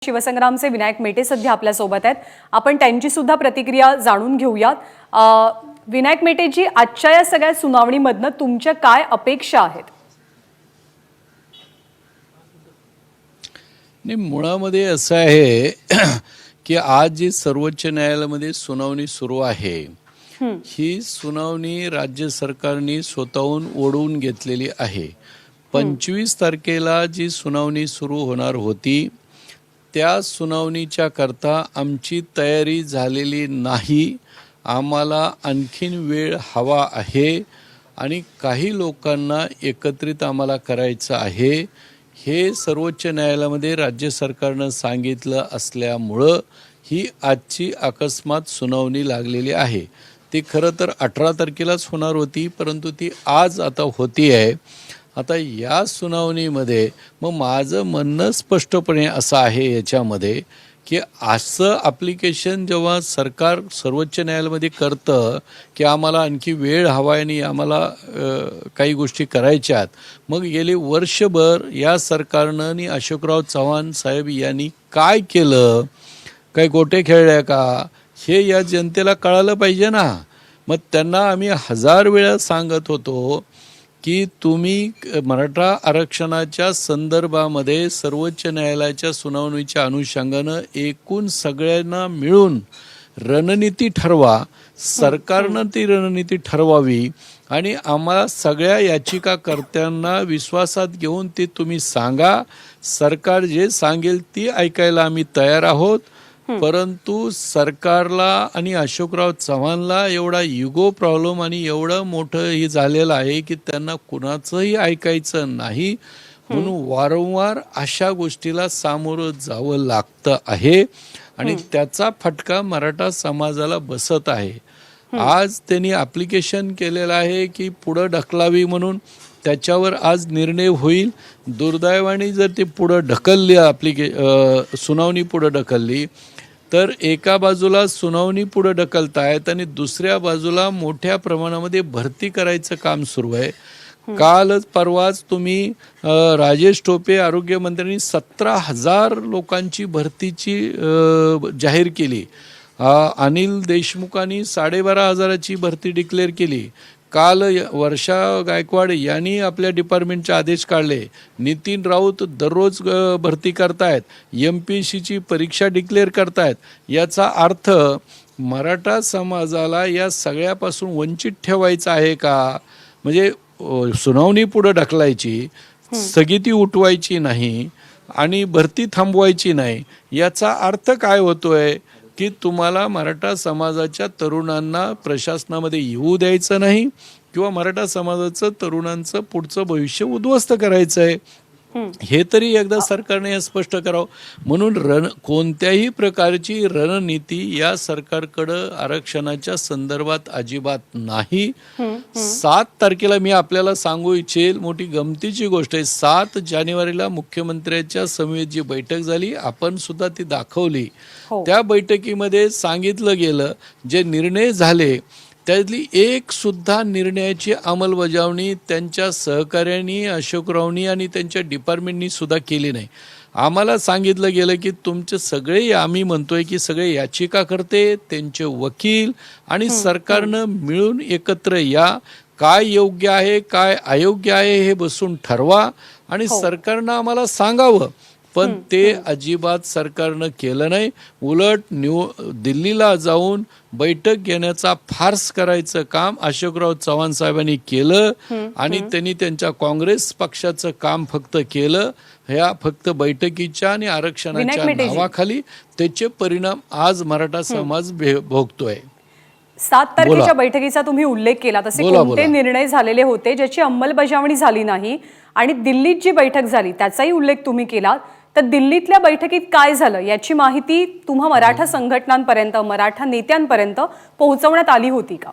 शिवसंग्रामचे विनायक मेटे सध्या आपल्या सोबत आहेत। आपण त्यांची सुद्धा प्रतिक्रिया जाणून घेऊयात। विनायक मेटेजी, आजच्या या सगळ्या सुनावणीमधनं तुमच्या काय अपेक्षा आहेत? मुळामध्ये असं आहे की आज जी सर्वोच्च न्यायालयामध्ये सुनावणी सुरू आहे, ही सुनावणी राज्य सरकारने स्वतःहून ओढवून घेतलेली आहे। 25 तारखेला जी सुनावणी सुरू होणार होती, त्या सुनावणीच्या करता आमची तयारी झालेली नाही। आम्हाला आणखीन वेळ हवा आहे आणि काही लोकांना एकत्रित आम्हाला करायचं आहे, हे सर्वोच्च न्यायालयामध्ये राज्य सरकारनं सांगितलं असल्यामुळं ही आजची अकस्मात सुनावणी लागलेली आहे। ती खरं तर 18 तारखेलाच होणार होती, परंतु ती आज आता होती आहे। आता या सुनावणीमध्ये मग माझं म्हणणं स्पष्टपणे असं आहे याच्यामध्ये की असं ॲप्लिकेशन जेव्हा सरकार सर्वोच्च न्यायालयामध्ये करतं की आम्हाला आणखी वेळ हवा आहे आणि आम्हाला काही गोष्टी करायच्यात, मग गेले वर्षभर या सरकारनं आणि अशोकराव चव्हाण साहेब यांनी काय केलं, काही गोटे खेळले का, हे या जनतेला कळालं पाहिजे ना। मग त्यांना आम्ही 1000 वेळा सांगत होतो की तुम्ही मराठा आरक्षणाच्या संदर्भामध्ये सर्वोच्च न्यायालयाच्या सुनावणीच्या अनुषंगानं एकूण सगळ्यांना मिळून रणनीती ठरवा, सरकारनं ती रणनीती ठरवावी आणि आम्हाला सगळ्या याचिकाकर्त्यांना विश्वासात घेऊन ते तुम्ही सांगा। सरकार जे सांगेल ती ऐकायला आम्ही तयार आहोत, परंतु सरकारला आणि अशोकराव चव्हाणला एवढा इगो प्रॉब्लेम आणि एवढं मोठं हे झालेलं आहे की त्यांना कुणाचंही ऐकायचं नाही, म्हणून वारंवार अशा गोष्टीला सामोरं जावं लागतं आहे आणि त्याचा फटका मराठा समाजाला बसत आहे। आज त्यांनी ॲप्लिकेशन केलेलं आहे की पुढं ढकलावी म्हणून, त्याच्यावर आज निर्णय होईल। दुर्दैवाने जर ते पुढं ढकलली, सुनावणी पुढं ढकलली, तर एका बाजूला सुनावणी पुढे ढकलतायत आणि दुसऱ्या बाजूला मोठ्या प्रमाणामध्ये भरती करायचं काम सुरू आहे। कालच परवाच तुम्ही राजेश टोपे आरोग्यमंत्र्यांनी 17,000 लोकांची भरतीची जाहीर केली। अनिल देशमुखांनी 12,500ची भरती डिक्लेअर केली। काल वर्षा गायकवाड यांनी आपल्या डिपार्टमेंटचे आदेश काढले। नितीन राऊत दररोज भरती करतायत, MPSCची परीक्षा डिक्लेअर करतायत। याचा अर्थ मराठा समाजाला या सगळ्यापासून वंचित ठेवायचं आहे का? म्हणजे सुनावणी पुढे ढकलायची, स्थगिती उठवायची नाही आणि भरती थांबवायची नाही, याचा अर्थ काय होतोय की तुम्हाला मराठा समाजाच्या तरुणांना प्रशासनामध्ये येऊ द्यायचं नाही किंवा मराठा समाजाचं तरुणांचं पुढचं भविष्य उद्ध्वस्त करायचं आहे। हे तरी एकदा सरकारने स्पष्ट करावं। म्हणून कोणत्याही प्रकारची रणनीती या सरकारकडं आरक्षणाच्या संदर्भात अजिबात नाही। 7 तारखेला मी आपल्याला सांगू इच्छेल, मोठी गमतीची गोष्ट आहे, 7 जानेवारीला मुख्यमंत्र्यांच्या समवेत जी बैठक झाली, आपण सुद्धा ती दाखवली। त्या बैठकीमध्ये सांगितलं गेलं जे निर्णय झाले त्यातली एक सुद्धा निर्णयाची अंमलबजावणी त्यांच्या सहकार्यांनी, अशोकरावनी आणि त्यांच्या डिपार्टमेंटनी सुद्धा केली नाही। आम्हाला सांगितलं गेलं की तुमचे सगळे, आम्ही म्हणतोय की सगळे याचिकाकर्ते, त्यांचे वकील आणि सरकारनं मिळून एकत्र या, काय योग्य आहे काय अयोग्य आहे हे बसून ठरवा आणि सरकारनं आम्हाला सांगावं। पण ते अजिबात सरकारनं केलं नाही। उलट दिल्लीला जाऊन बैठक घेण्याचा फार्स करायचं काम अशोकराव चव्हाण साहेबांनी केलं आणि त्यांनी त्यांच्या काँग्रेस पक्षाचं काम फक्त केलं। ह्या फक्त बैठकीच्या आणि आरक्षणाच्या नावाखाली त्याचे परिणाम आज मराठा समाज भोगतोय। 7 तारखेच्या बैठकीचा तुम्ही उल्लेख केला, तसे कोणते निर्णय झालेले होते ज्याची अंमलबजावणी झाली नाही, आणि दिल्लीत जी बैठक झाली त्याचाही उल्लेख तुम्ही केला, तर दिल्लीतल्या बैठकीत काय झालं याची माहिती तुम्हा मराठा संघटनांपर्यंत, मराठा नेत्यांपर्यंत पोहोचवण्यात आली होती का?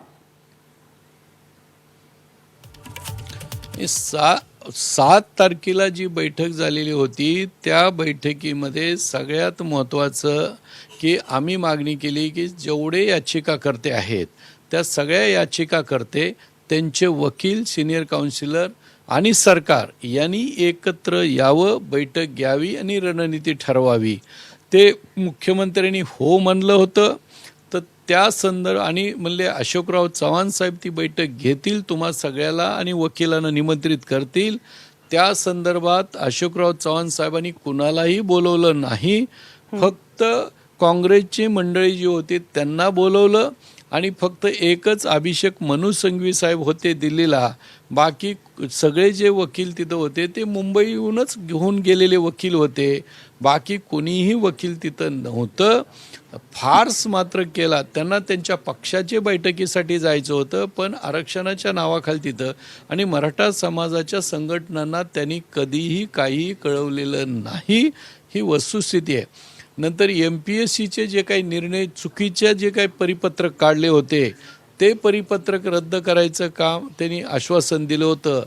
7 तारखेला जी बैठक झालेली होती त्या बैठकीमध्ये सगळ्यात महत्त्वाचं की आम्ही मागणी केली की जेवढे याचिकाकर्ते आहेत त्या सगळ्या याचिकाकर्ते, त्यांचे वकील, सिनियर काउन्सिलर आणि सरकार यांनी एकत्र यावं, बैठक घ्यावी आणि रणनीती ठरवावी। ते मुख्यमंत्र्यांनी हो म्हणलं होतं. तर त्या संदर्भ आणि म्हणले अशोकराव चव्हाण साहेब ती बैठक घेतील, तुम्हा सगळ्याला आणि वकिलांना निमंत्रित करतील. त्या संदर्भात अशोकराव चव्हाण साहेबांनी कुणालाही बोलवलं नाही, फक्त काँग्रेसची मंडळी जी होती त्यांना बोलवलं आणि फक्त एकच अभिषेक मनु संघवी साहेब होते दिल्लीला. बाकी सगळे जे वकील तिथं होते ते मुंबईहूनच घेऊन गेलेले वकील होते. बाकी कोणीही वकील तिथं नव्हतं. फार्स मात्र केला. त्यांना त्यांच्या पक्षाच्या बैठकीसाठी जायचं होतं, पण आरक्षणाच्या नावाखाली तिथं आणि मराठा समाजाच्या संघटनांना त्यांनी कधीही काहीही कळवलेलं नाही. ही वस्तुस्थिती आहे. नंतर MPSCचे जे काही निर्णय चुकीच्या जे काही परिपत्रक काढले होते ते परिपत्रक रद्द करायचं काम त्यांनी आश्वासन दिलं होतं,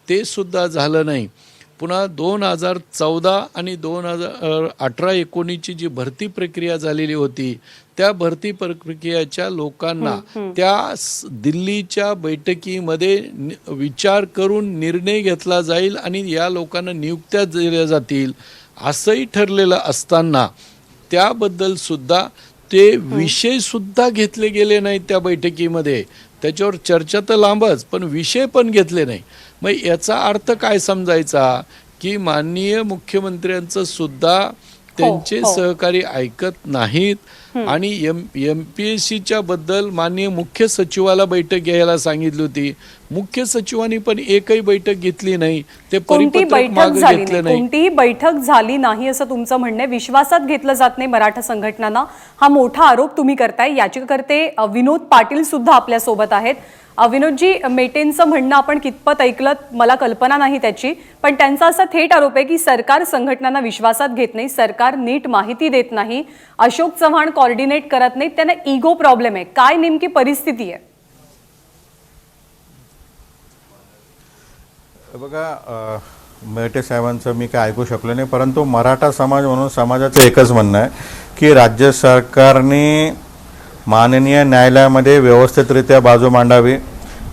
ते सुद्धा झालं नाही. पुन्हा 2014 आणि 2018-19ची जी भरती प्रक्रिया झालेली होती त्या भरती प्रक्रियेच्या लोकांना त्या दिल्लीच्या बैठकीमध्ये विचार करून निर्णय घेतला जाईल आणि या लोकांना नियुक्त्या दिल्या जातील असंही ठरलेलं असताना त्याबद्दल सुद्धा ते विषय सुद्धा घेतले गेले नाहीत त्या बैठकीमध्ये. त्याच्यावर चर्चा तर लांबच, पण विषय पण घेतले नाही. मग याचा अर्थ काय समजायचा की माननीय मुख्यमंत्र्यांचं सुद्धा त्यांचे सहकारी ऐकत नाहीत आणि MPSCच्या बद्दल माननीय मुख्य सचिवाला बैठक घ्यायला सांगितली होती. मुख्य सचिवांनी पण एकही बैठक घेतली नाही. ते परिपत्रक मागे घेतलं नाही. कोणतीही बैठक झाली नाही असं तुमचं म्हणणं आहे. विश्वासात घेतलं जात नाही मराठा संघटनांना, हा मोठा आरोप तुम्ही करताय. याचिकाकर्ते विनोद पाटील सुद्धा आपल्या सोबत आहेत. विनोदजी, मेटेंचं म्हणणं आपण कितपत ऐकलं मला कल्पना नाही त्याची, पण त्यांचा असा थेट आरोप आहे की सरकार संघटनांना विश्वासात घेत नाही, सरकार नीट माहिती देत नाही, अशोक चव्हाण कोऑर्डिनेट करत नाहीत, त्यांना इगो प्रॉब्लेम आहे. काय नेमकी परिस्थिती आहे? बघा, मेटे साहेबांचं मी काय ऐकू शकलो नाही, परंतु मराठा समाज म्हणून समाजाचं एकच म्हणणं आहे की राज्य सरकारने माननीय न्यायालयामध्ये व्यवस्थितरित्या बाजू मांडावी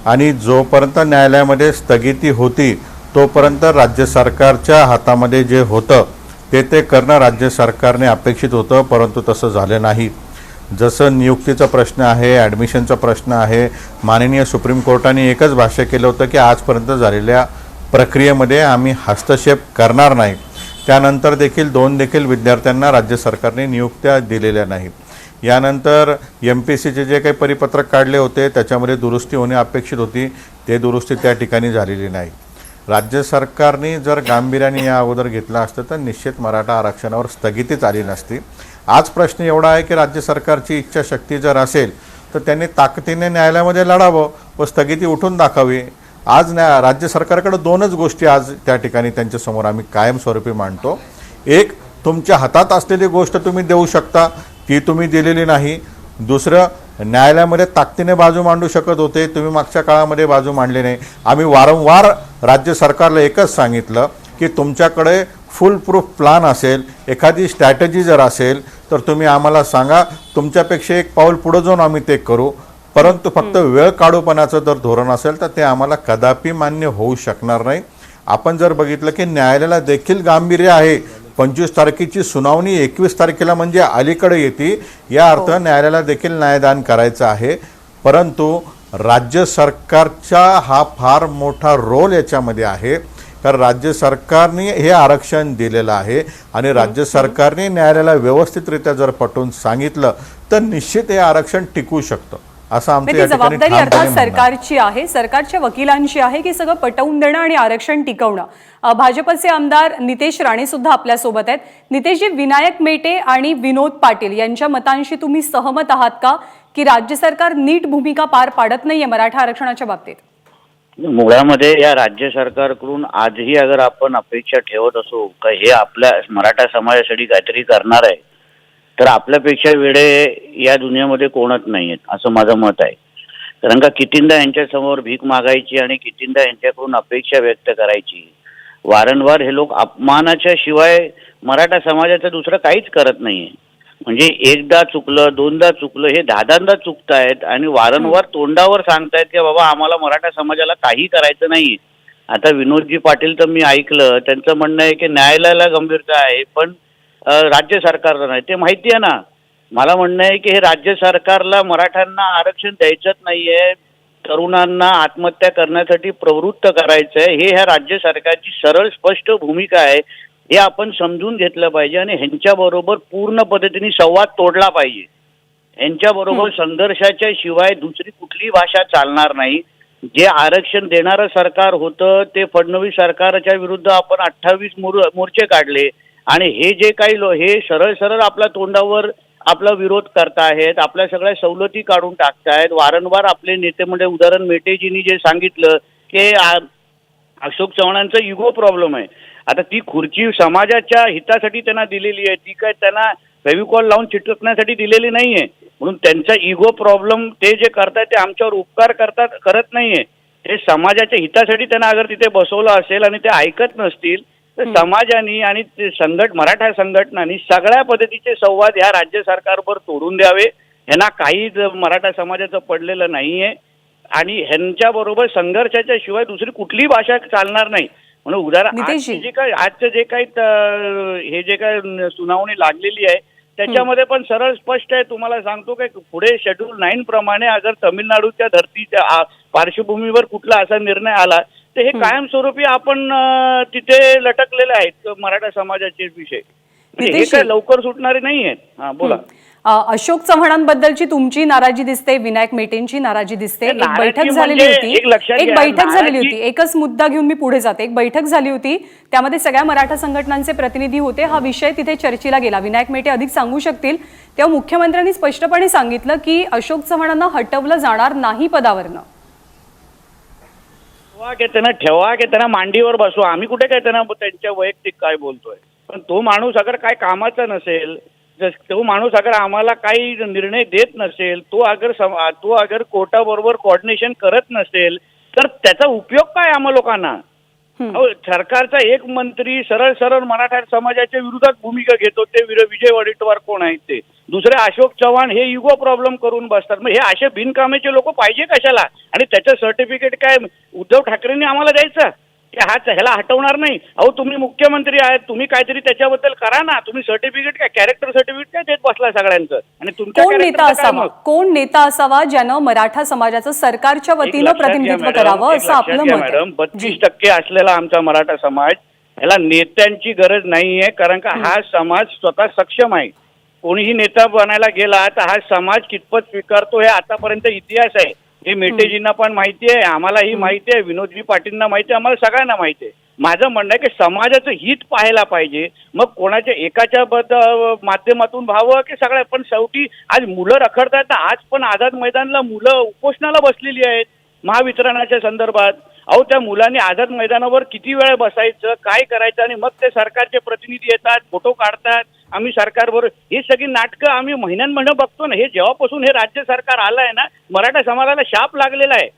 आणि जोपर्यंत न्यायालयामध्ये स्थगिती होती तोपर्यंत राज्य सरकारच्या हातामध्ये जे होतं ते करणं राज्य सरकारने अपेक्षित होतं, परंतु तसं झालं नाही. जसं नियुक्तीचा प्रश्न आहे, ॲडमिशनचा प्रश्न आहे, माननीय सुप्रीम कोर्टाने एकच भाष्य केलं होतं की आजपर्यंत झालेल्या प्रक्रियेमध्ये आम्ही हस्तक्षेप करणार नाही. त्यानंतर देखील विद्यार्थ्यांना राज्य सरकारने नियुक्त्या दिलेल्या नाहीत. यानंतर MPSCचे जे काही परिपत्रक काढले होते त्याच्यामध्ये दुरुस्ती होणे अपेक्षित होती, ते दुरुस्ती त्या ठिकाणी झालेली नाही. राज्य सरकारने जर गांभीर्याने या अगोदर घेतला असतं तर निश्चित मराठा आरक्षणावर स्थगितीच आली नसती. आज प्रश्न एवढा आहे की राज्य सरकारची इच्छाशक्ती जर असेल तर त्यांनी ताकदीने न्यायालयामध्ये लढावं व स्थगिती उठून दाखवावी. आज राज्य सरकारकडे दोनच गोष्टी आज त्या ठिकाणी त्यांच्यासमोर आम्ही कायमस्वरूपी मांडतो. एक, तुमच्या हातात असलेली गोष्ट तुम्ही देऊ शकता, ती तुम्ही दिलेली नाही. दुसरं, न्यायालयामध्ये ताकदीने बाजू मांडू शकत होते, तुम्ही मागच्या काळामध्ये बाजू मांडली नाही. आम्ही वारंवार राज्य सरकारला एकच सांगितलं की तुमच्याकडे फुल प्रूफ प्लान असेल, एखादी स्ट्रॅटेजी जर असेल तर तुम्ही आम्हाला सांगा, तुमच्यापेक्षा एक पाऊल पुढे जाऊन आम्ही ते करू. परंतु फक्त वेळ काढूपणाचं जर धोरण असेल तर ते आम्हाला कदापि मान्य होऊ शकणार नाही. आपण जर बघितलं की न्यायालयाला देखील गांभीर्य आहे. 25 तारखेची सुनावणी 21 तारखेला म्हणजे अलीकडे येते, या अर्थ न्यायालयाला देखील न्यायदान करायचं आहे. परंतु राज्य सरकारचा हा फार मोठा रोल याच्यामध्ये आहे, कारण राज्य सरकारने हे आरक्षण दिलेलं आहे आणि राज्य सरकारने न्यायालयाला व्यवस्थितरित्या जर पटवून सांगितलं तर निश्चित हे आरक्षण टिकू शकतं. असं आमचं या ठिकाणी जबाबदारी अर्थात सरकारची आहे, सरकारच्या वकिलांची आहे की सगळं पटवून देणं आणि आरक्षण टिकवणं. भाजपचे आमदार नितेश राणे सुद्धा आपल्या सोबत आहेत. नितेशजी, विनायक मेटे आणि विनोद पाटील यांच्या मतांशी तुम्ही सहमत आहात का की राज्य सरकार नीट भूमिका पार पाडत नाहीये मराठा आरक्षणाच्या बाबतीत? मुळामध्ये या राज्य सरकारकडून आजही अगर आपण अपेक्षा ठेवत असू का हे आपल्या मराठा समाजासाठी काहीतरी करणार आहे, तर आपल्यापेक्षा वेडे या दुनियामध्ये कोणच नाहीयेत असं माझं मत आहे. कारण का कितींदा यांच्यासमोर भीक मागायची आणि कितींदा यांच्याकडून अपेक्षा व्यक्त करायची. वारंवार हे लोक अपमानाच्या शिवाय मराठा समाजाचं दुसरं काहीच करत नाहीये. म्हणजे एकदा चुकलं, दोनदा चुकलं, हे 10दा चुकतायत आणि वारंवार तोंडावर सांगतायत की बाबा आम्हाला मराठा समाजाला काही करायचं नाही. आता विनोदजी पाटील तर मी ऐकलं त्यांचं म्हणणं आहे की न्यायालयाला गंभीरता आहे, पण राज्य सरकारला नाही, ते माहिती आहे ना. मला म्हणणं आहे की हे राज्य सरकारला मराठ्यांना आरक्षण द्यायचंच नाहीये, तरुणांना आत्महत्या करण्यासाठी प्रवृत्त करायचंय, हे ह्या राज्य सरकारची सरळ स्पष्ट भूमिका आहे. हे आपण समजून घेतलं पाहिजे आणि ह्यांच्याबरोबर पूर्ण पद्धतीने संवाद तोडला पाहिजे. यांच्याबरोबर संघर्षाच्या शिवाय दुसरी कुठली भाषा चालणार नाही. जे आरक्षण देणारं सरकार होतं ते फडणवीस सरकारच्या विरुद्ध आपण 28 मोर्चे काढले आणि हे जे काही हे सरळ सरळ आपल्या तोंडावर आपला विरोध करतायत, आपल्या सगळ्या सवलती काढून टाकतायत. वारंवार आपले नेते म्हणजे उदाहरण मेटेजींनी जे सांगितलं की अशोक चव्हाणांचा इगो प्रॉब्लेम आहे. आता ती खुर्ची समाजाच्या हितासाठी त्यांना दिलेली आहे, ती काय त्यांना फेविकॉल लावून चिटकण्यासाठी दिलेली नाहीये. म्हणून त्यांचा इगो प्रॉब्लेम ते जे करतायत ते आमच्यावर उपकार करत नाहीये. ते समाजाच्या हितासाठी त्यांना अगर तिथे बसवलं असेल आणि ते ऐकत नसतील तर समाजाने आणि ते मराठा संघटनांनी सगळ्या पद्धतीचे संवाद ह्या राज्य सरकारवर तोडून द्यावे. ह्यांना काही मराठा समाजाचं पडलेलं नाहीये आणि ह्यांच्याबरोबर संघर्षाच्या शिवाय दुसरी कुठलीही भाषा चालणार नाही. म्हणून उदाहरण आजचं जे काही हे जे काय सुनावणी लागलेली आहे त्याच्यामध्ये पण सरळ स्पष्ट आहे. तुम्हाला सांगतो की पुढे शेड्यूल 9 प्रमाणे अगर तामिळनाडूच्या धर्तीच्या पार्श्वभूमीवर कुठला असा निर्णय आला तर हे कायमस्वरूपी आपण तिथे लटकलेले आहेत मराठा समाजाचे विषय. हे काय लवकर सुटणारे नाही आहेत. हा बोला. अशोक चव्हाणांबद्दलची तुमची नाराजी दिसते, विनायक मेटेंची नाराजी दिसते. एक बैठक झालेली होती, एकच मुद्दा घेऊन मी पुढे जाते. एक बैठक झाली होती, त्यामध्ये सगळ्या मराठा संघटनांचे प्रतिनिधी होते. हा विषय तिथे चर्चेला गेला. विनायक मेटे अधिक सांगू शकतील. तेव्हा मुख्यमंत्र्यांनी स्पष्टपणे सांगितलं की अशोक चव्हाणांना हटवलं जाणार नाही पदावरनं. ठेवा की त्यांना मांडीवर बसवा. आम्ही कुठे काय त्यांना त्यांच्या वैयक्तिक काय बोलतोय. पण तो माणूस अगर काय कामाचा नसेल, तो माणूस अगर आम्हाला काही निर्णय देत नसेल, तो अगर कोर्टाबरोबर कोऑर्डिनेशन करत नसेल तर त्याचा उपयोग काय आम्हा लोकांना. सरकारचा एक मंत्री सरळ सरळ मराठा समाजाच्या विरोधात भूमिका घेतो, ते विजय वडेट्टीवार कोण आहेत ते. दुसरे अशोक चव्हाण हे इगो प्रॉब्लेम करून बसतात. मग हे असे बिनकामाचे लोक पाहिजे कशाला. आणि त्याचं सर्टिफिकेट काय उद्धव ठाकरेंनी आम्हाला द्यायचं की ह्याला हटवणार नाही. अहो तुम्ही मुख्यमंत्री आहेत, तुम्ही काहीतरी त्याच्याबद्दल करा ना. तुम्ही सर्टिफिकेट काय कॅरेक्टर सर्टिफिकेट काय देत बसला सगळ्यांचं. आणि कोण नेता असावा ज्यानं मराठा समाजाचं सरकारच्या वतीनं प्रतिनिधित्व करावं असं आपलं मत. मॅडम 32% असलेला आमचा मराठा समाज, ह्याला नेत्यांची गरज नाहीये. कारण का हा समाज स्वतः सक्षम आहे. कोणीही नेता बनायला गेला तर हा समाज कितपत स्वीकारतो हे आतापर्यंत इतिहास आहे. हे मेटेजींना पण माहिती आहे, आम्हालाही माहिती आहे, विनोदजी पाटीलना माहिती आहे, आम्हाला सगळ्यांना माहिती आहे. माझं म्हणणं आहे की समाजाचं हित पाहायला पाहिजे. मग कोणाच्या एकाच्या माध्यमातून व्हावं की सगळ्या. पण शेवटी आज मुलं रखडतात. आज पण आझाद मैदानला मुलं उपोषणाला बसलेली आहेत महावितरणाच्या संदर्भात. अहो त्या मुलांनी आझाद मैदानावर किती वेळ बसायचं, काय करायचं. आणि मग ते सरकारचे प्रतिनिधी येतात, फोटो काढतात, आम्ही सरकारबरोबर. ही सगळी नाटकं आम्ही महिन्यान बघतो ना. हे जेव्हापासून हे राज्य सरकार आलं आहे ना, मराठा समाजाला शाप लागलेला आहे.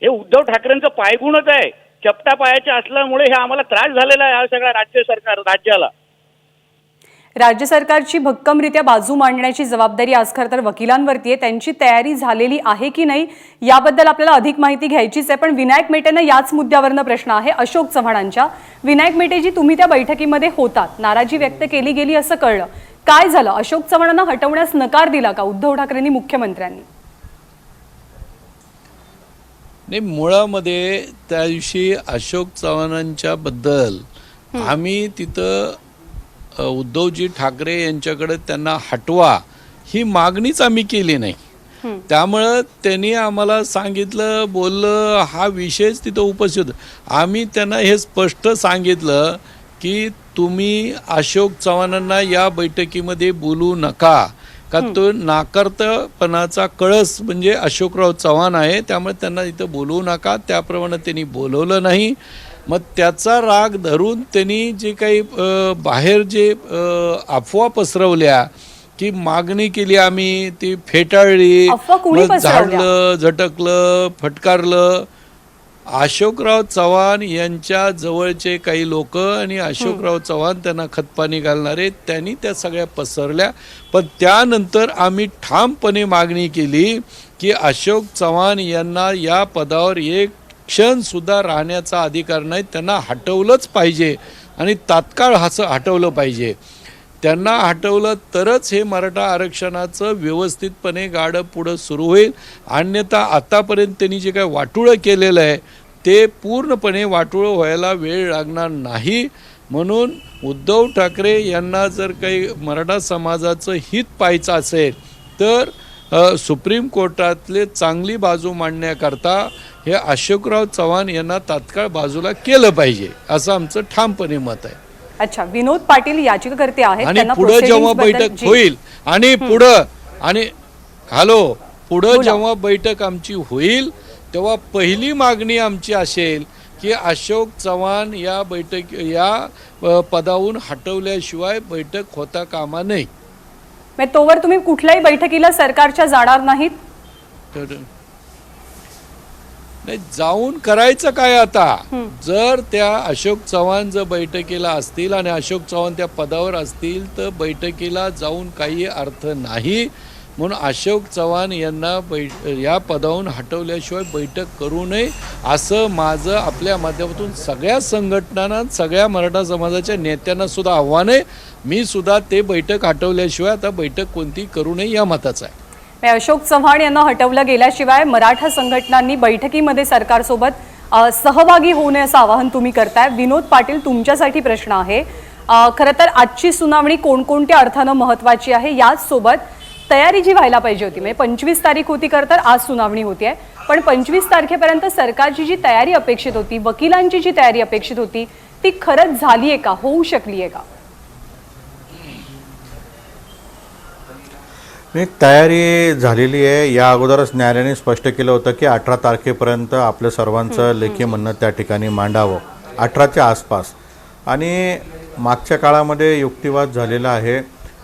हे उद्धव ठाकरेंचं पायगुणच आहे. चपटा पायाचे असल्यामुळे हे आम्हाला त्रास झालेला आहे. हा सगळा राज्याला राज्य सरकारची भक्कमरित्या बाजू मांडण्याची जबाबदारी आज खरं तर वकिलांवरती आहे. त्यांची तयारी झालेली आहे की नाही याबद्दल आपल्याला अधिक माहिती घ्यायचीच आहे. पण विनायक मेटेंना याच मुद्द्यावरनं प्रश्न आहे अशोक चव्हाणांच्या. विनायक मेटेजी, तुम्ही त्या बैठकीमध्ये होतात, नाराजी व्यक्त केली गेली असं कळलं. काय झालं? अशोक चव्हाणांना हटवण्यास नकार दिला का उद्धव ठाकरेंनी, मुख्यमंत्र्यांनी? नाही, मुळामध्ये त्या दिवशी अशोक चव्हाणांच्या बद्दल आम्ही तिथं उद्धवजी ठाकरे यांच्याकडे त्यांना हटवा ही मागणीच आम्ही केली नाही. त्यामुळं त्यांनी आम्हाला सांगितलं, बोललं, हा विषयच तिथं उपस्थित होता. आम्ही त्यांना हे स्पष्ट सांगितलं की तुम्ही अशोक चव्हाणांना या बैठकीमध्ये बोलू नका, का तो नाकर्तेपणाचा कळस म्हणजे अशोकराव चव्हाण आहे, त्यामुळे त्यांना इथं बोलवू नका. त्याप्रमाणे त्यांनी बोलवलं नाही. मग त्याचा राग धरून त्यांनी जे काही बाहेर जे अफवा पसरवल्या की मागणी केली, आम्ही ती फेटाळली, झाडलं, झटकलं, फटकारलं. अशोकराव चव्हाण यांच्या जवळचे काही लोक आणि अशोकराव चव्हाण त्यांना खतपाणी घालणारे, त्यांनी त्या सगळ्या पसरल्या. पण त्यानंतर आम्ही ठामपणे मागणी केली की अशोक चव्हाण यांना या पदावर एक क्षण सुद्धा राहण्याचा अधिकार नाही, त्यांना हटवलंच पाहिजे आणि तात्काळ हटवलं पाहिजे. त्यांना हटवलं तरच हे मराठा आरक्षणाचं व्यवस्थितपणे गाडं पुढं सुरू होईल. अन्यथा आतापर्यंत त्यांनी जे काय वाटोळं केलेलं आहे ते पूर्णपणे वाटोळं व्हायला वेळ लागणार नाही. म्हणून उद्धव ठाकरे यांना जर काही मराठा समाजाचं हित पाहायचं असेल तर सुप्रीम कोर्टातले चांगली बाजू मांडण्याकरता हे अशोकराव चव्हाण यांना तात्काळ बाजूला केलं पाहिजे असं आमचं ठामपणे मत आहे. अच्छा, विनोद पाटील याचिकाकर्ते आहेत, आणि त्यांना पुढे जेव्हा proceedings बद्दल- बैठक होईल आणि पुढं जेव्हा बैठक आमची होईल तेव्हा पहिली मागणी आमची असेल की अशोक चव्हाण या पदावरून हटवल्याशिवाय बैठक होता कामा नये. म्हणजे तोवर तुम्ही कुठल्याही बैठकीला सरकारच्या जाणार नाहीत? तर नाही, जाऊन करायचं काय आता? जर त्या अशोक चव्हाण जर बैठकीला असतील आणि अशोक चव्हाण त्या पदावर असतील तर बैठकीला जाऊन काही अर्थ नाही. म्हणून अशोक चव्हाण यांना या पदावरून हटवल्याशिवाय बैठक करू नये असं माझं आपल्या माध्यमातून सगळ्या संघटनांना, सगळ्या मराठा समाजाच्या नेत्यांना सुद्धा आव्हान आहे. मी सुद्धा ते बैठक हटवल्याशिवाय आता बैठक कोणती करू नये या मताचा आहे. अशोक चव्हाण यांना हटवलं गेल्याशिवाय मराठा संघटनांनी बैठकीमध्ये सरकारसोबत सहभागी होऊ नये असं आवाहन तुम्ही करताय. विनोद पाटील, तुमच्यासाठी प्रश्न आहे. खरं तर आजची सुनावणी कोणकोणत्या अर्थानं महत्त्वाची आहे, याच सोबत तयारी जी व्हायला पाहिजे होती, म्हणजे 25 तारीख होती, खरं तर आज सुनावणी होती आहे, पण 25 तारखेपर्यंत सरकारची जी तयारी अपेक्षित होती, वकिलांची जी तयारी अपेक्षित होती, ती खरंच झाली आहे का, होऊ शकली आहे का? तयारी झालेली आहे. या अगोदरच न्यायालयाने स्पष्ट केलं होतं की 18 तारखेपर्यंत आपलं सर्वांचं लेखी म्हणणं त्या ठिकाणी मांडावं, 18च्या आसपास. आणि मागच्या काळामध्ये युक्तिवाद झालेला आहे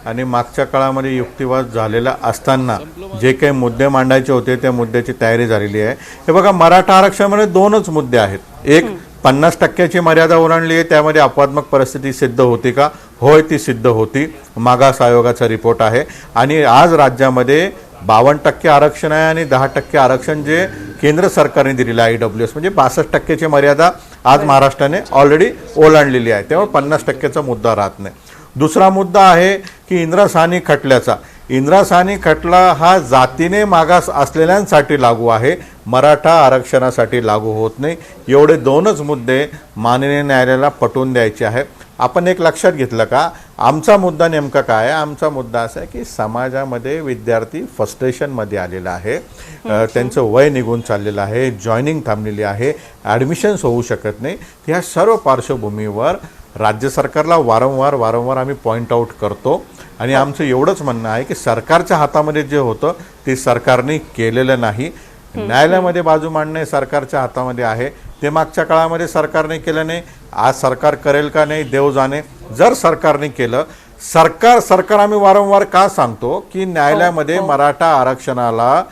आणि मागच्या काळामध्ये युक्तिवाद झालेला असताना जे काही मुद्दे मांडायचे होते त्या मुद्द्याची तयारी झालेली आहे. हे बघा, मराठा आरक्षणामध्ये दोनच मुद्दे आहेत. एक, 50% मर्यादा ओलांडली आहे, त्यामध्ये अपवादात्मक परिस्थिती सिद्ध होती का? होय, ती सिद्ध होती. मागास आयोगाचा रिपोर्ट आहे. आणि आज राज्यामध्ये 52% आरक्षण आहे आणि 10% आरक्षण जे केंद्र सरकारने दिलेलं आहे IWS, म्हणजे 62% मर्यादा आज महाराष्ट्राने ऑलरेडी ओलांडलेली आहे. तेव्हा 50%चा मुद्दा राहत नाही. दुसरा मुद्दा आहे की इंदिरा साहनी खटल्याचा. इंदिरा साहनी खटला हा जातीने मागास असलेल्यांसाठी लागू आहे, मराठा आरक्षणासाठी लागू होत नाही. एवढे दोनच मुद्दे माननीय न्यायालयाला पटवून द्यायचे आहे. आपण एक लक्षात घेतलं का, आमचा मुद्दा नेमका काय आहे? आमचा मुद्दा असा आहे की समाजामध्ये विद्यार्थी फ्रस्ट्रेशनमध्ये आलेला आहे, त्यांचं वय निघून चाललेलं आहे, जॉईनिंग थांबलेली आहे, ॲडमिशन्स होऊ शकत नाही. ह्या सर्व पार्श्वभूमीवर राज्य सरकारला वारंवार आम्ही पॉईंट आऊट करतो आणि आमचं एवढंच म्हणणं आहे की सरकारच्या हातामध्ये जे होतं ते सरकारने केलेलं नाही. न्यायालयामध्ये बाजू मांडणे सरकारच्या हातामध्ये आहे, ते मागच्या काळामध्ये सरकारने केलं नाही. आज सरकार करेल का नाही देव जाणे. जर सरकारने केलं, सरकार आम्ही वारंवार का सांगतो की न्यायालयामध्ये मराठा आरक्षणाला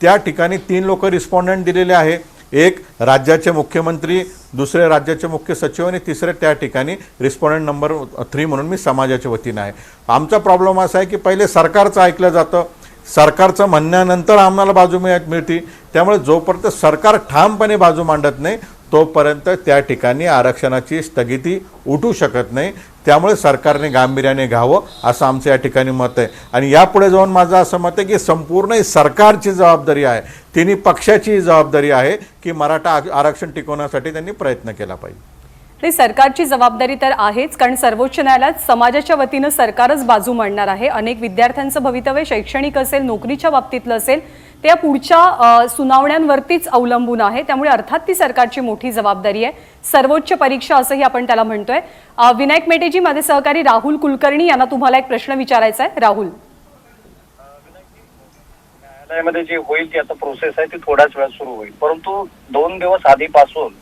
त्या ठिकाणी 3 लोक रिस्पॉन्डंट दिलेले आहे. एक राज्याचे मुख्यमंत्री, दुसरे राज्याचे मुख्य सचिव आणि तिसरे त्या ठिकाणी रिस्पॉन्डंट नंबर 3 म्हणून मी समाजाच्या वतीनं आहे. आमचा प्रॉब्लेम असा आहे की पहिले सरकारचं ऐकलं जातं, सरकारचं म्हणण्यानंतर आम्हाला बाजू मिळते. त्यामुळे जोपर्यंत सरकार ठामपणे बाजू मांडत नाही तोपर्यंत त्या ठिकाणी आरक्षणाची स्थगिती उठू शकत नाही. त्यामुळे सरकारने गांभीर्याने घ्यावं असं आमचं या ठिकाणी मत आहे. आणि यापुढे जाऊन माझं असं मत आहे की संपूर्ण सरकारची जबाबदारी आहे, तिन्ही पक्षाची जबाबदारी आहे की मराठा आरक्षण टिकवण्यासाठी त्यांनी प्रयत्न केला पाहिजे. नाही, सरकारची जबाबदारी तर आहेच, कारण सर्वोच्च न्यायालयात समाजाच्या वतीनं सरकारच बाजू मांडणार आहे. अनेक विद्यार्थ्यांचं भवितव्य शैक्षणिक असेल, नोकरीच्या बाबतीतलं असेल, ते या पुढच्या सुनावण्यांवरतीच अवलंबून आहे. त्यामुळे अर्थात ती सरकारची मोठी जबाबदारी आहे, सर्वोच्च परीक्षा असंही आपण त्याला म्हणतोय. विनायक मेटेजी, माझे सहकारी राहुल कुलकर्णी यांना तुम्हाला एक प्रश्न विचारायचा आहे. राहुल, न्यायालयामध्ये जे होईल ती आता प्रोसेस आहे ती थोड्याच वेळात सुरू होईल, परंतु 2 दिवस आधीपासून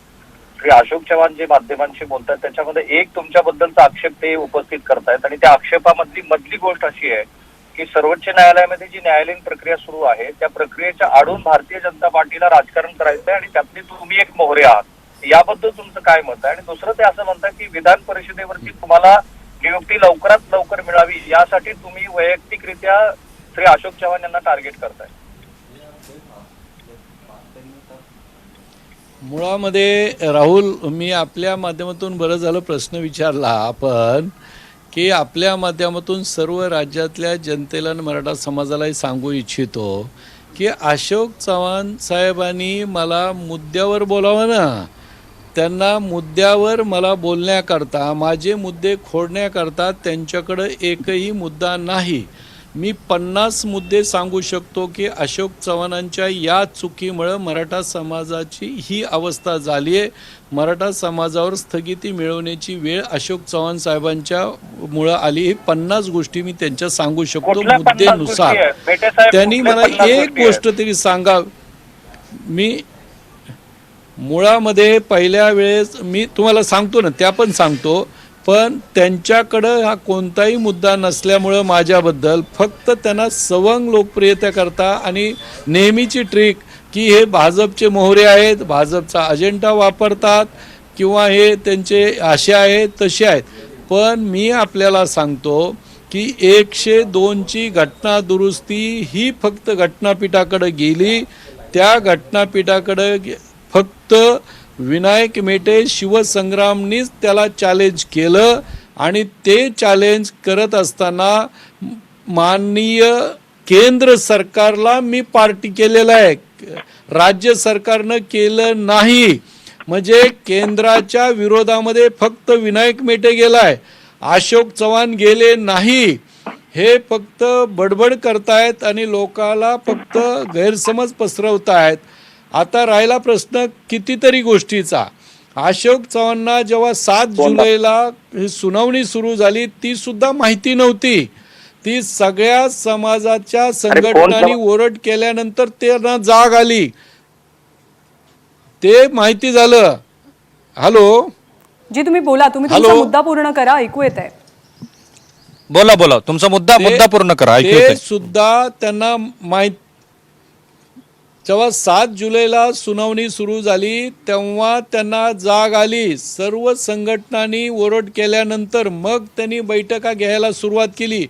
श्री अशोक चव्हाण जे माध्यमांशी बोलतात त्याच्यामध्ये एक तुमच्याबद्दलचा आक्षेप ते उपस्थित करतायत आणि त्या आक्षेपामधली गोष्ट अशी आहे की सर्वोच्च न्यायालयामध्ये जी न्यायालयीन प्रक्रिया सुरू आहे त्या प्रक्रियेच्या आडून भारतीय जनता पार्टीला राजकारण करायचं आहे आणि त्यातले तुम्ही एक मोहरे आहात. याबद्दल तुमचं काय मत आहे? आणि दुसरं ते असं म्हणतात की विधान परिषदेवरती तुम्हाला नियुक्ती लवकरात लवकर मिळावी यासाठी तुम्ही वैयक्तिकरित्या श्री अशोक चव्हाण यांना टार्गेट करताय. मुळामध्ये राहुल, मी आपल्या माध्यमातून बरं झालं प्रश्न विचारला आपण की आपल्या माध्यमातून सर्व राज्यातल्या जनतेला आणि मराठा समाजालाही सांगू इच्छितो की अशोक चव्हाण साहेबांनी मला मुद्द्यावर बोलावं ना. त्यांना मुद्द्यावर मला बोलण्याकरता, माझे मुद्दे खोडण्याकरता त्यांच्याकडं एकही मुद्दा नाही. मी 50 मुद्दे सांगू शकतो की अशोक चव्हाणांच्या या चुकीमुळं मराठा समाजाची ही अवस्था झाली आहे. मराठा समाजावर स्थगिती मिळवण्याची वेळ अशोक चव्हाण साहेबांच्या मुळं आली. ही 50 गोष्टी मी त्यांच्या सांगू शकतो कुठल्या 50 मुद्देनुसार. गोष्टी आहेत? बेटे साहेब, त्यांनी कुठल्या मला 50 एक गोष्टी गोष्ट तरी सांगा. मी मुळामध्ये पहिल्या वेळेस मी तुम्हाला सांगतो ना, त्या पण सांगतो, पण त्यांच्याकडं हा कोणताही मुद्दा नसल्यामुळं माझ्याबद्दल फक्त त्यांना सवंग लोकप्रियता करता आणि नेहमीची ट्रिक की हे भाजपचे मोहरे आहेत, भाजपचा अजेंडा वापरतात किंवा हे त्यांचे असे आहेत तसे आहेत. पण मी आपल्याला सांगतो की 102ची घटना दुरुस्ती ही फक्त घटनापीठाकडे गेली. त्या घटनापीठाकडे फक्त विनायक मेटे शिवसंग्रामनीच त्याला चॅलेंज केलं आणि ते चॅलेंज करत असताना माननीय केंद्र सरकारला मी पार्टी केलेलं आहे, राज्य सरकारनं केलं नाही. म्हणजे केंद्राच्या विरोधामध्ये फक्त विनायक मेटे गेलाय, अशोक चव्हाण गेले नाही. हे फक्त बडबड करतायत आणि लोकाला फक्त गैरसमज पसरवतायत. आता राहिला प्रश्न कितीतरी गोष्टीचा. अशोक चव्हाणांना जेव्हा 7 जुलैला सुनावणी सुरू झाली ती सुद्धा माहिती नव्हती. ती सगळ्या समाजाच्या संघटनांनी ओरड केल्यानंतर त्यांना जाग आली, ते माहिती झालं. हॅलो जी तुम्ही बोला, तुम्ही तुमचा मुद्दा पूर्ण करा, ऐकू येत आहे. बोला तुमचा मुद्दा पूर्ण करा, ऐकू येतंय. ते सुद्धा त्यांना माहित. जेव्हा 7 जुलैला सुनावणी सुरू झाली तेव्हा त्यांना जाग आली. सर्व संघटनांनी ओरड केल्यानंतर मग त्यांनी बैठका घ्यायला सुरुवात केली.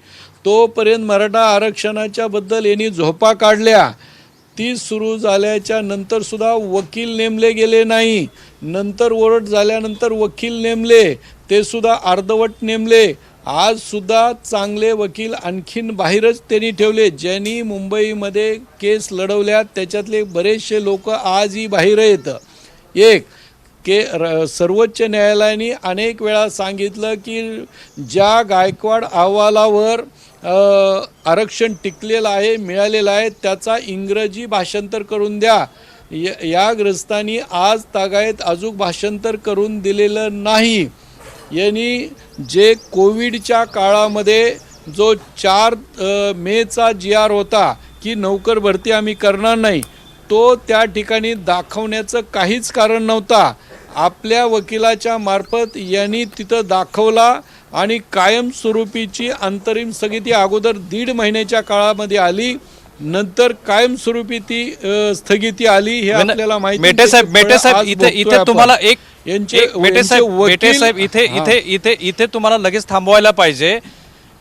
तोपर्यंत मराठा आरक्षणाच्या बद्दल यांनी झोपा काढल्या. ती सुरू झाल्याच्या नंतर सुद्धा वकील नेमले गेले नाही. नंतर ओरड झाल्यानंतर वकील नेमले, ते सुद्धा अर्धवट नेमले. आज सुद्धा चांगले वकील आणखीन बाहेरच त्यांनी ठेवले. ज्यांनी मुंबईमध्ये केस लढवल्या त्याच्यातले बरेचसे लोक आजही बाहेर आहेत. एक सर्वोच्च न्यायालयाने अनेक वेळा सांगितलं की ज्या गायकवाड अहवालावर आरक्षण टिकलेलं आहे, मिळालेलं आहे, त्याचा इंग्रजी भाषांतर करून द्या. या ग्रस्तांनी आज तागायत अजून भाषांतर करून दिलेलं नाही. यांनी जे कोविडच्या काळामध्ये जो 4 मेचा GR होता की नौकर भरती आम्ही करणार नाही, तो त्या ठिकाणी दाखवण्याचं काहीच कारण नव्हता. आपल्या वकिलाच्या मार्फत यांनी तिथं दाखवला आणि कायमस्वरूपीची अंतरिम स्थगिती अगोदर 1.5 महिन्याच्या काळामध्ये आली, नंतर कायमस्वरूपी ती स्थगिती आली. हे आपल्याला माहिती. मेटे साहेब इथे तुम्हाला एक मेटे साहेब इथे तुम्हाला लगेच थांबवायला पाहिजे.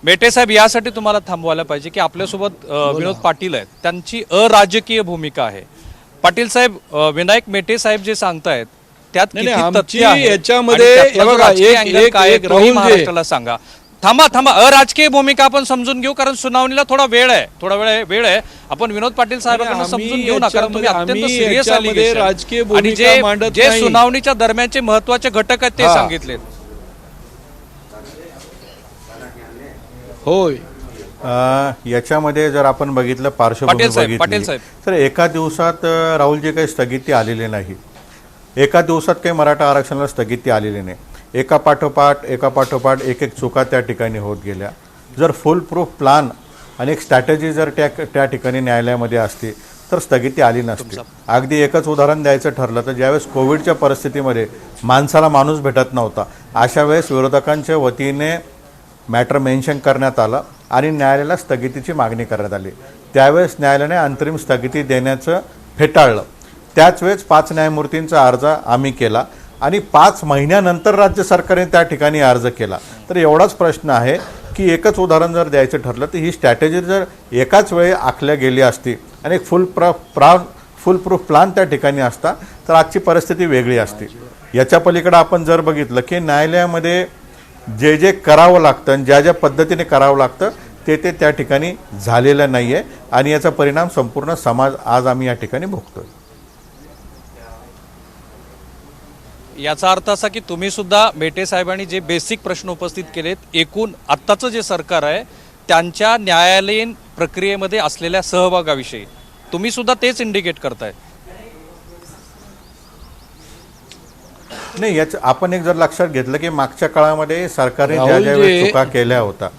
मेटे साहेब यासाठी तुम्हाला थांबवायला पाहिजे की आपल्यासोबत विनोद पाटील आहेत, त्यांची अराजकीय भूमिका आहे. पाटील साहेब, विनायक मेटे साहेब जे सांगतायत त्यात किती तथ्य आहे याच्यामध्ये महाराष्ट्राला सांगा. थांबा अराजकीय भूमिका आपण समजून घेऊ, कारण सुनावणीला थोडा वेळ आहे. आपण विनोद पाटील साहेबांना समजून घेऊ ना, कारण तुम्ही अत्यंत सिरियस राजकीय आणि जे सुनावणीच्या दरम्यानचे महत्वाचे घटक आहेत ते सांगितलेत. होय, याच्यामध्ये जर आपण बघितलं पार्श्वभूमी बघितली तर एका दिवसात राहुलजी काही स्थगिती आलेली नाही. एका दिवसात काही मराठा आरक्षणाला स्थगिती आलेली नाही. एका पाठोपाठ एक चुका त्या ठिकाणी होत गेल्या. जर फुल प्रूफ प्लान आणि एक स्ट्रॅटेजी जर त्या ठिकाणी न्यायालयामध्ये असती तर स्थगिती आली नसती. अगदी एकच उदाहरण द्यायचं ठरलं तर ज्यावेळेस कोविडच्या परिस्थितीमध्ये माणसाला माणूस भेटत नव्हता, अशा वेळेस विरोधकांच्या वतीने मॅटर मेन्शन करण्यात आलं आणि न्यायालयाला स्थगितीची मागणी करण्यात आली. त्यावेळेस न्यायालयाने अंतरिम स्थगिती देण्याचं फेटाळलं. त्याच वेळेस 5 न्यायमूर्तींचा अर्ज आम्ही केला आणि 5 महिन्यानंतर राज्य सरकारने त्या ठिकाणी अर्ज केला. तर एवढाच प्रश्न आहे की एकच उदाहरण जर द्यायचं ठरलं तर ही स्ट्रॅटेजी जर एकाच वेळी आखल्या गेली असती आणि एक फुल प्रूफ प्लान त्या ठिकाणी असता तर आजची परिस्थिती वेगळी असती. याच्या पलीकडे आपण जर बघितलं की न्यायालयामध्ये जे जे करावं लागतं आणि ज्या ज्या पद्धतीने करावं लागतं ते त्या ठिकाणी झालेलं नाही आहे आणि याचा परिणाम संपूर्ण समाज आज आम्ही या ठिकाणी भोगतोय. याचा अर्थ असा की तुम्ही सुद्धा मेटे साहेबांनी जे बेसिक प्रश्न उपस्थित केलेत, एकूण आत्ताचं जे सरकार आहे त्यांच्या न्यायालयीन प्रक्रियेमध्ये असलेल्या सहभागाविषयी तुम्ही सुद्धा तेच इंडिकेट करताय. नाही, याच आपण एक जर लक्षात घेतलं की मागच्या काळामध्ये सरकारने ज्या राहुलजी, ज्यावेळेस चुका केल्या होत्या,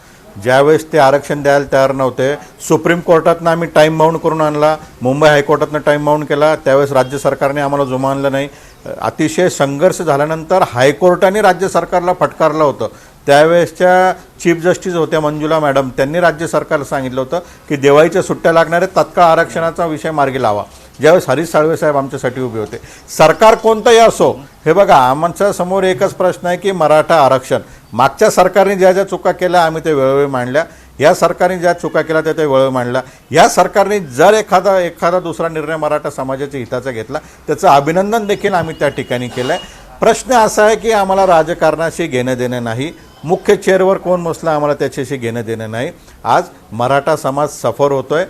ज्यावेळेस ते आरक्षण द्यायला तयार नव्हते, सुप्रीम कोर्टातनं आम्ही टाईम बाउंड करून आणला, मुंबई हायकोर्टातनं टाईम बाउंड केला, त्यावेळेस राज्य सरकारने आम्हाला जुमानलं नाही. अतिशय संघर्ष झाल्यानंतर हायकोर्टाने राज्य सरकारला फटकारलं होतं. त्यावेळेसच्या चीफ जस्टिस होत्या मंजुला मॅडम, त्यांनी राज्य सरकारला सांगितलं होतं की दिवाळीच्या सुट्ट्या लागणाऱ्या तत्काळ आरक्षणाचा विषय मार्गी लावा. ज्यावेळेस हरीश साळवे साहेब आमच्यासाठी उभे होते. सरकार कोणतंही असो, हे बघा आमच्या समोर एकच प्रश्न आहे की मराठा आरक्षण. मागच्या सरकारने ज्या ज्या चुका केल्या आम्ही ते वेळोवेळी मांडल्या, या सरकारने ज्या चुका केल्या त्या वेळोवेळी मांडल्या. या सरकारने जर एखादा दुसरा निर्णय मराठा समाजाच्या हिताचा घेतला त्याचं अभिनंदन देखील आम्ही त्या ठिकाणी केलं आहे. प्रश्न असा आहे की आम्हाला राजकारणाशी घेणं देणं नाही, मुख्य चेअरवर कोण बसला आम्हाला त्याच्याशी घेणं देणं नाही. आज मराठा समाज सफर होतोय,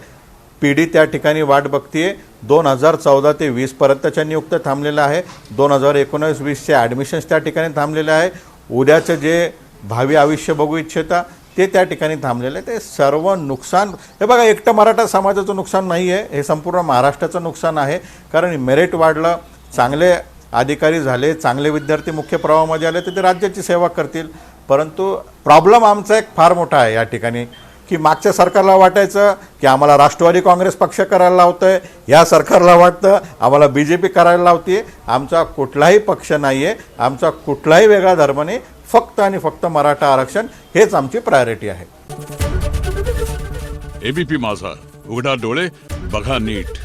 पिढी त्या ठिकाणी वाट बघतीये. 2014 ते 20 पर्यंतच्या नियुक्त्या थांबलेल्या आहे, 2019-20चे ॲडमिशन्स त्या ठिकाणी थांबलेले आहे. उद्याचं जे भावी आयुष्य बघू इच्छिता ते त्या ठिकाणी थांबलेलं आहे. ते सर्व नुकसान, हे बघा एकटं मराठा समाजाचं नुकसान नाही आहे, हे संपूर्ण महाराष्ट्राचं नुकसान आहे. कारण मेरिट वाढलं, चांगले अधिकारी झाले, चांगले विद्यार्थी मुख्य प्रवाहामध्ये आले तर ते राज्याची सेवा करतील. परंतु प्रॉब्लेम आमचा एक फार मोठा आहे या ठिकाणी की मागच्या सरकारला वाटायचं की आम्हाला राष्ट्रवादी काँग्रेस पक्ष करायला लावतंय, या सरकारला वाटतं आम्हाला BJP करायला लावते. आमचा कुठलाही पक्ष नाही आहे, आमचा कुठलाही वेगळा धर्म नाही, फक्त आणि फक्त मराठा आरक्षण हेच आमची प्रायोरिटी आहे. ABP माझा, उघडा डोळे बघा नीट.